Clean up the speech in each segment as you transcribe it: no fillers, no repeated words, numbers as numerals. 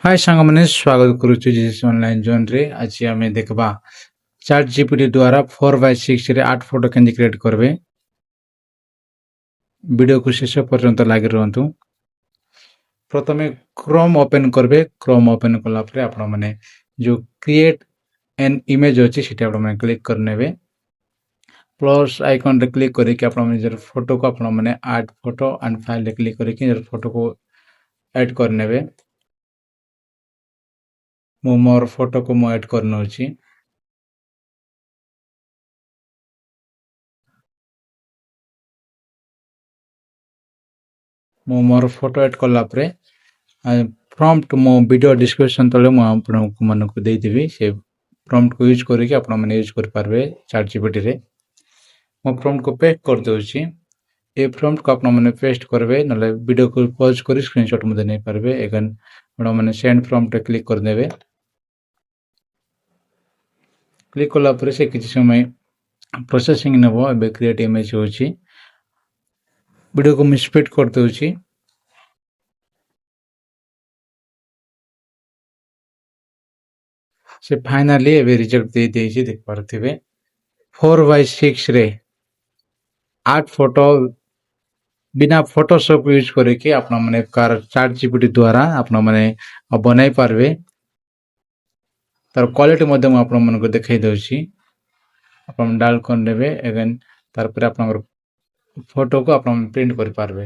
हाय सांगमाने स्वागत करुछु GS online zone रे। आज आमे देखबा चैट जीपीटी द्वारा 4x6 रे 8 फोटो केंदी क्रिएट करबे। वीडियो को शेष पर्यंत लागि रहंतु। प्रथमे क्रोम ओपन करबे। क्रोम ओपन कला परे आपण माने जो क्रिएट एन इमेज अछि सेटा आपण माने क्लिक करनेबे। प्लस आइकन रे क्लिक करी के आपण माने जर फोटो को आपण माने ऐड फोटो एंड फाइल रे क्लिक करी के जर फोटो को ऐड करनेबे। मु मोर फोटो को मु ऐड करनो अछि। मु मोर फोटो ऐड करला परे प्रॉम्प्ट मो वीडियो डिस्क्रिप्शन तले मु आपन मन को दे देबी। से प्रॉम्प्ट को यूज करी के आपण माने यूज कर पारबे चैट जीपीटी रे। मो प्रॉम्प्ट को पेस्ट कर दोछि। ए प्रॉम्प्ट को आपण माने पेस्ट करबे नले वीडियो को पॉज करी स्क्रीनशॉट मते नै पारबे। एगन आपण माने सेंड प्रॉम्प्ट क्लिक कर देबे। क्लिक करला परे से किछि समय प्रोसेसिंग नेबो। एबे क्रिएट इमेज होछि। वीडियो को स्पीड कर दोछि। से फाइनली एबे रिजेक्ट दे देछि देख पारथिबे। 4x6 रे 8 फोटो बिना फोटोशॉप यूज करे के आपण माने कार चैट जीपीटी द्वारा आपण माने बनाई पारबे। तार क्वालिटी मध्ये म आपण मन को देखाई दोछि। आपण डाल कर नेबे। अगेन तार पर आपण फोटो को आपण प्रिंट कर पारबे।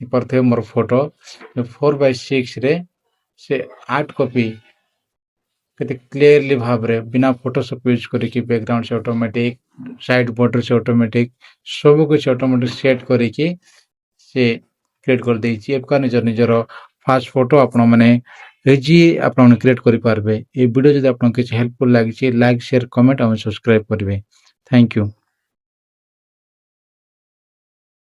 परथे मोर फोटो 4x6 रे से 8 कॉपी कते क्लियरली भाबरे बिना फोटोशॉप यूज करे कि बैकग्राउंड से ऑटोमेटिक साइड बॉर्डर से ऑटोमेटिक सब कुछ ऑटोमेटिक सेट करे कि से क्रिएट कर देछि। एपका निजर निजर फास्ट फोटो आपण माने इजी आपण क्रिएट करि पारबे। ए वीडियो जदि आपण किछ हेल्पफुल लागि छि लाइक शेयर कमेंट और सब्सक्राइब करबे। Thank you.